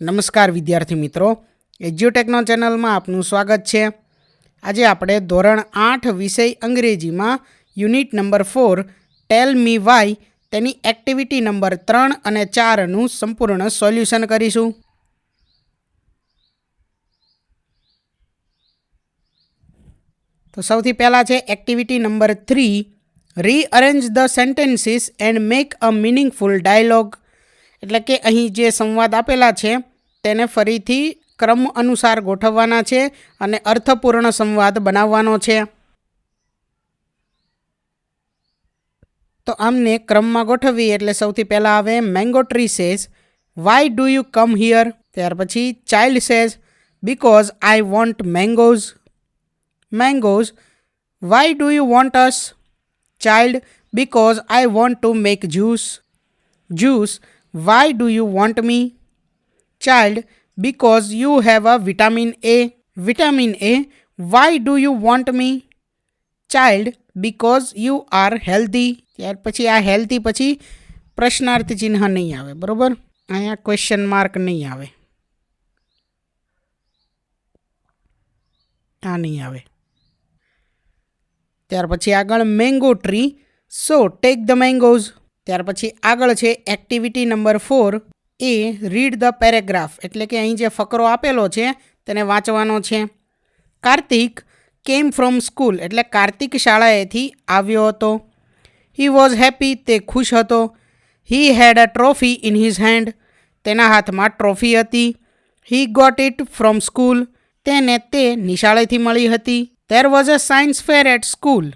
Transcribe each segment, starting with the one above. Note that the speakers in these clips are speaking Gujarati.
નમસ્કાર વિદ્યાર્થી મિત્રો, એજ્યુટેકનો ચેનલમાં આપનું સ્વાગત છે. આજે આપણે ધોરણ 8 વિષય અંગ્રેજીમાં unit number 4 tell me why તેની એક્ટિવિટી નંબર 3 અને 4નું સંપૂર્ણ સોલ્યુશન કરીશું. તો સૌથી પહેલાં છે activity number 3, rearrange the sentences and make a meaningful dialogue. એટલે કે અહીં જે સંવાદ આપેલા છે તેને ફરીથી ક્રમ અનુસાર ગોઠવવાના છે અને અર્થપૂર્ણ સંવાદ બનાવવાનો છે. તો આમને ક્રમમાં ગોઠવીએ એટલે સૌથી પહેલાં આવે mango tree says why do you come here. ત્યાર પછી child says because I want mangoes. Mangoes why do you want us. Child because I want to make juice. Juice why do you want me. Child because you have a vitamin A. Vitamin A why do you want me. Child because you are healthy. ત્યાર પછી આ હેલ્ધી પછી પ્રશ્નાર્થ ચિહ્ન નહીં આવે, બરોબર. અહીંયા ક્વેશ્ચન માર્ક નહીં આવે, આ નહીં આવે. ત્યાર પછી આગળ mango tree so take the mangoes. ત્યાર પછી આગળ છે activity number 4, A read the paragraph. એટલે કે અહીં જે ફકરો આપેલો છે તેને વાંચવાનો છે. Kartik came from school. એટલે કાર્તિક શાળાએથી આવ્યો હતો. He was happy. તે ખુશ હતો. He had a trophy in his hand. તેના હાથમાં ટ્રોફી હતી. He got it from school. તેને તે નિશાળેથી મળી હતી. There was a science fair at school.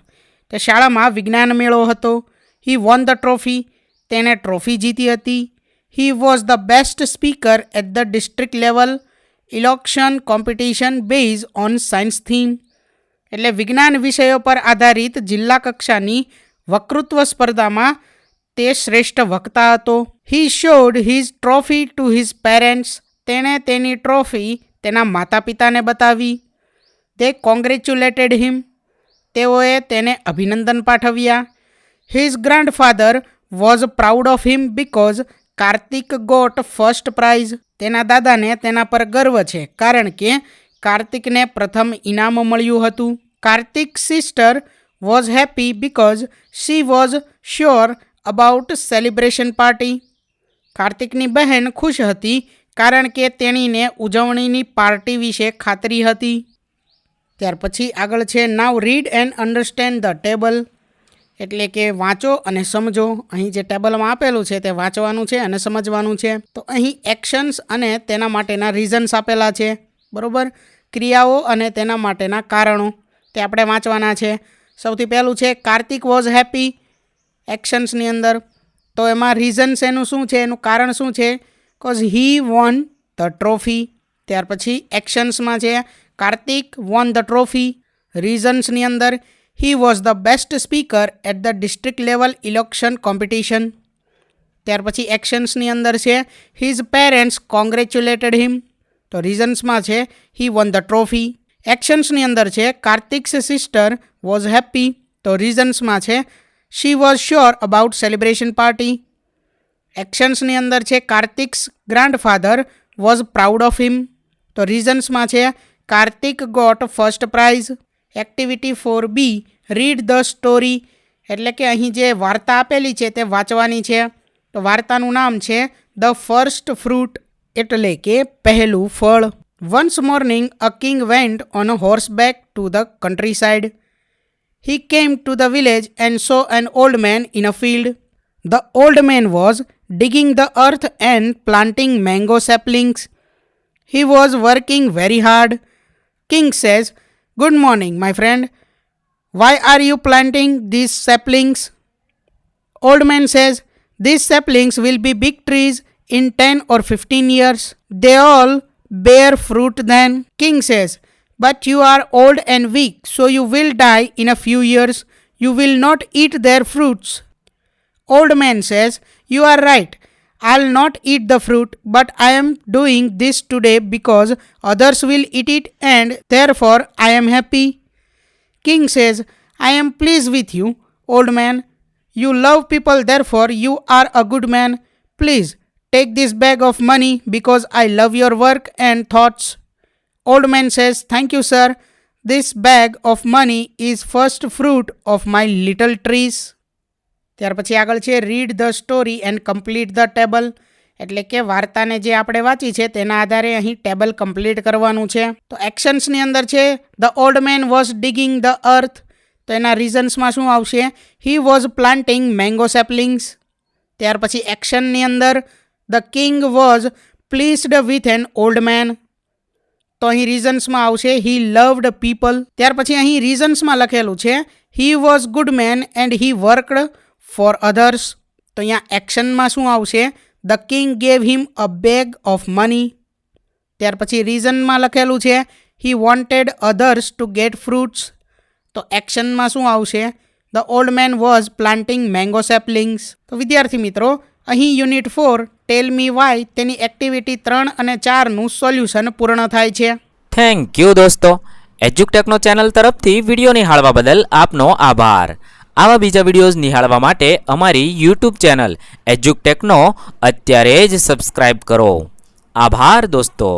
તે શાળામાં વિજ્ઞાન મેળો હતો. He won the trophy. તેણે ટ્રોફી જીતી હતી. He was the best speaker at the district level elocution competition base on science theme. એટલે વિજ્ઞાન વિષયો પર આધારિત જિલ્લા કક્ષાની વક્તૃત્વ સ્પર્ધામાં તે શ્રેષ્ઠ વક્તા હતો. He showed his trophy to his parents. તેણે તેની ટ્રોફી તેના માતા પિતાને બતાવી. તે કોંગ્રેચ્યુલેટેડ હિમ. તેઓએ તેને અભિનંદન પાઠવ્યા. His grandfather was proud of him because Kartik got first prize. તેના દાદાને તેના પર ગર્વ છે કારણ કે કાર્તિકને પ્રથમ ઇનામ મળ્યું હતું. Kartik sister was happy because she was sure about celebration party. કાર્તિકની બહેન ખુશ હતી કારણ કે તેણીને ઉજવણીની પાર્ટી વિશે ખાતરી હતી. ત્યાર પછી આગળ છે now read and understand the table. એટલે કે વાંચો અને સમજો. અહીં જે ટેબલમાં આપેલું છે તે વાંચવાનું છે અને સમજવાનું છે. તો અહીં એક્શન્સ અને તેના માટેના રીઝન્સ આપેલા છે, બરોબર. ક્રિયાઓ અને તેના માટેના કારણો તે આપણે વાંચવાના છે. સૌથી પહેલું છે કાર્તિક વોઝ હેપી એક્શન્સની અંદર. તો એમાં રીઝન્સ એનું શું છે, એનું કારણ શું છે? Cause he won the trophy. ત્યાર પછી એક્શન્સમાં છે કાર્તિક વોન ધ ટ્રોફી. રીઝન્સની અંદર he was the best speaker at the district level election competition. ત્યાર પછી એક્શન્સની અંદર છે his parents congratulated him. તો રીઝન્સમાં છે he won the trophy. એક્શન્સની અંદર છે કાર્તિક્સ sister was happy. તો રીઝન્સમાં છે she was sure about celebration party. એક્શન્સની અંદર છે કાર્તિક્સ grandfather was proud of him. તો રીઝન્સમાં છે Kartik got first prize. Activity 4B read the story. એટલે કે અહીં જે વાર્તા આપેલી છે તે વાંચવાની છે. તો વાર્તાનું નામ છે ધ ફર્સ્ટ ફ્રૂટ. એટલે કે પહેલું ફળ. Once morning a king went on a horseback to the countryside. He came to the village and saw an old man in a field. The old man was digging the earth and planting mango saplings. He was working very hard. King says Good morning, my friend. Why are you planting these saplings? Old man says, these saplings will be big trees in 10 or 15 years. They all bear fruit then. King says, but you are old and weak, so you will die in a few years. You will not eat their fruits. Old man says, you are right. I'll not eat the fruit, but I am doing this today because others will eat it and therefore I am happy. King says, I am pleased with you, old man. You love people, therefore you are a good man. Please take this bag of money because I love your work and thoughts. Old man says, thank you, sir. This bag of money is first fruit of my little trees. ત્યાર પછી આગળ છે read the story and complete the table, એટલે કે વાર્તાને જે આપણે વાંચી છે તેના આધારે અહીં ટેબલ કમ્પ્લીટ કરવાનું છે. તો એક્શન્સની અંદર છે the old man was digging the અર્થ, તો એના રીઝન્સમાં શું આવશે? He was planting mango સેપલિંગ્સ. ત્યાર પછી એક્શનની અંદર the king was pleased with an old main, તો અહીં રીઝન્સમાં આવશે હી લવડ પીપલ. ત્યાર પછી અહીં રીઝન્સમાં લખેલું છે he was good man and he worked for others, તો અહીંયા એક્શનમાં શું આવશે? The king gave him a bag of money. ત્યાર પછી રીઝનમાં લખેલું છે he wanted others to get fruits, તો એક્શનમાં શું આવશે? The old man was planting mango saplings. તો વિદ્યાર્થી મિત્રો, અહીં યુનિટ 4 ટેલ મી વાય તેની એક્ટિવિટી 3 અને 4નું સોલ્યુશન પૂર્ણ થાય છે. થેન્ક યુ દોસ્તો. એજ્યુકટેકનો ચેનલ તરફથી વિડીયો નિહાળવા બદલ આપનો આભાર. આવા બીજા વિડીયોઝ નિહાળવા માટે અમારી યુટ્યુબ ચેનલ એજ્યુકટેકનો અત્યારે જ સબસ્ક્રાઇબ કરો. આભાર દોસ્તો.